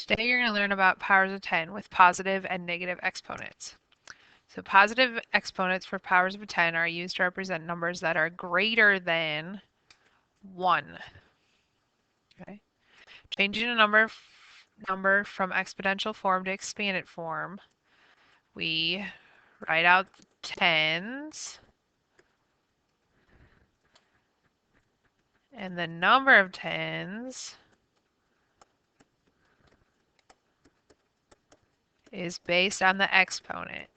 Today you're going to learn about powers of 10 with positive and negative exponents. So positive exponents for powers of 10 are used to represent numbers that are greater than 1. Okay. Changing a number from exponential form to expanded form, we write out tens, and the number of tens is based on the exponent.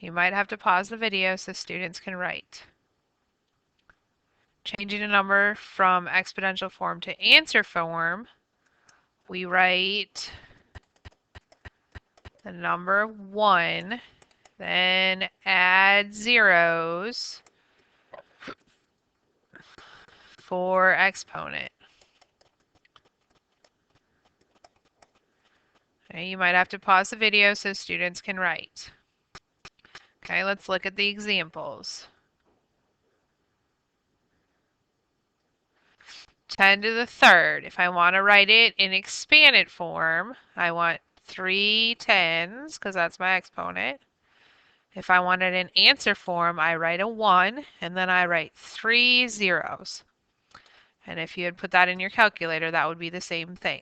You might have to pause the video so students can write. Changing a number from exponential form to answer form, we write the number 1, then add zeros for exponent. Okay, you might have to pause the video so students can write. Okay, let's look at the examples. 10 to the third. If I want to write it in expanded form, I want 3 tens, because that's my exponent. If I want it in answer form, I write a 1, and then I write 3 zeros. And if you had put that in your calculator, that would be the same thing.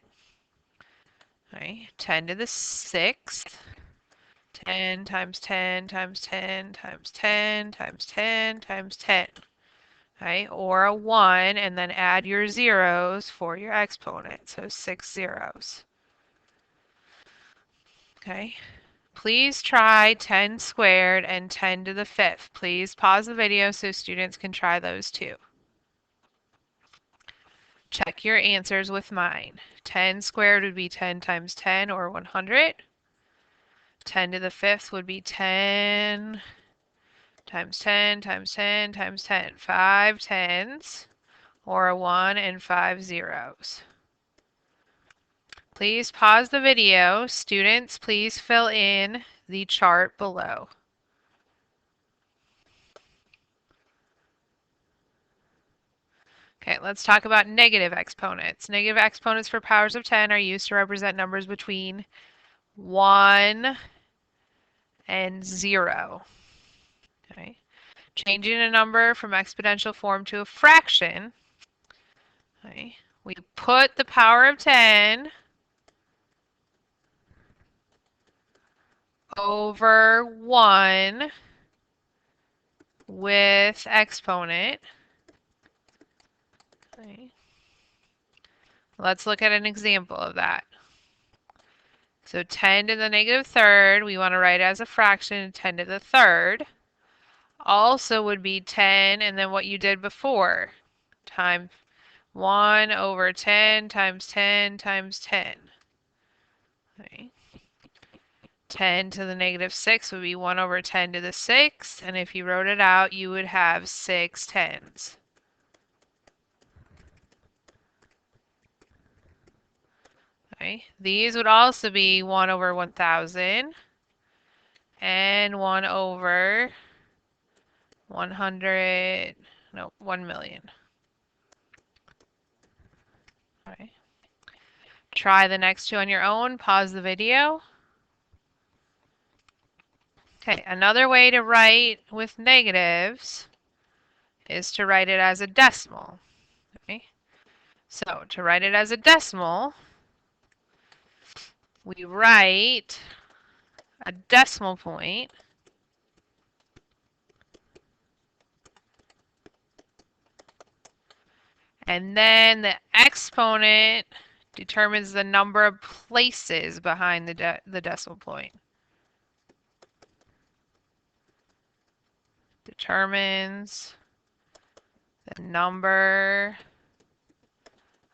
Okay, 10 to the 6th. 10 times 10 times 10 times 10 times 10 times 10. Okay, or a 1, and then add your zeros for your exponent, so 6 zeros. Okay, please try 10 squared and 10 to the 5th. Please pause the video so students can try those too. Check your answers with mine. 10 squared would be 10 times 10, or 100. 10 to the 5th would be 10 times 10 times 10 times 10. 5 tens, or a 1 and 5 zeros. Please pause the video. Students, please fill in the chart below. Okay, let's talk about negative exponents. Negative exponents for powers of 10 are used to represent numbers between 1 and 0. Okay. Changing a number from exponential form to a fraction, okay, we put the power of 10 over 1 with exponent. Okay. Let's look at an example of that. So 10 to the negative third, we want to write as a fraction 10 to the third. Also would be 10 and then what you did before, times 1 over 10 times 10 times 10. Okay. 10 to the negative 6 would be 1 over 10 to the 6th, and if you wrote it out, you would have 6 tens. Okay. These would also be 1 over 1,000 and 1 over 100, no, 1 million. Okay. Try the next two on your own. Pause the video. Okay, another way to write with negatives is to write it as a decimal. Okay, so to write it as a decimal, we write a decimal point and then the exponent determines the number of places behind the decimal point. Determines the number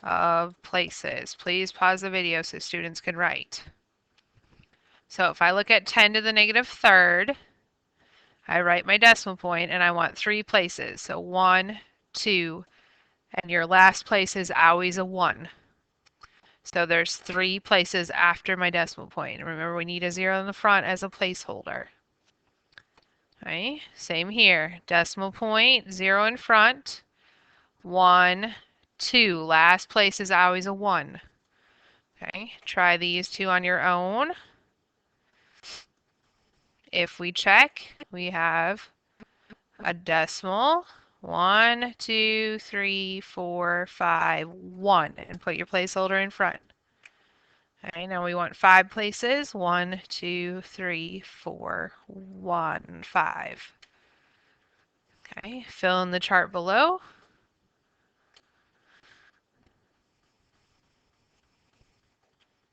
of places. Please pause the video so students can write. So if I look at 10 to the negative third, I write my decimal point and I want 3 places. So 1, 2, and your last place is always a 1. So there's 3 places after my decimal point. And remember, we need a 0 in the front as a placeholder. Okay, same here. Decimal point, 0 in front. 1, 2. Last place is always a 1. Okay, try these two on your own. If we check, we have a decimal. 1, 2, 3, 4, 5, 1. And put your placeholder in front. Okay, now we want 5 places. 1, 2, 3, 4, 1, 5. Okay, fill in the chart below.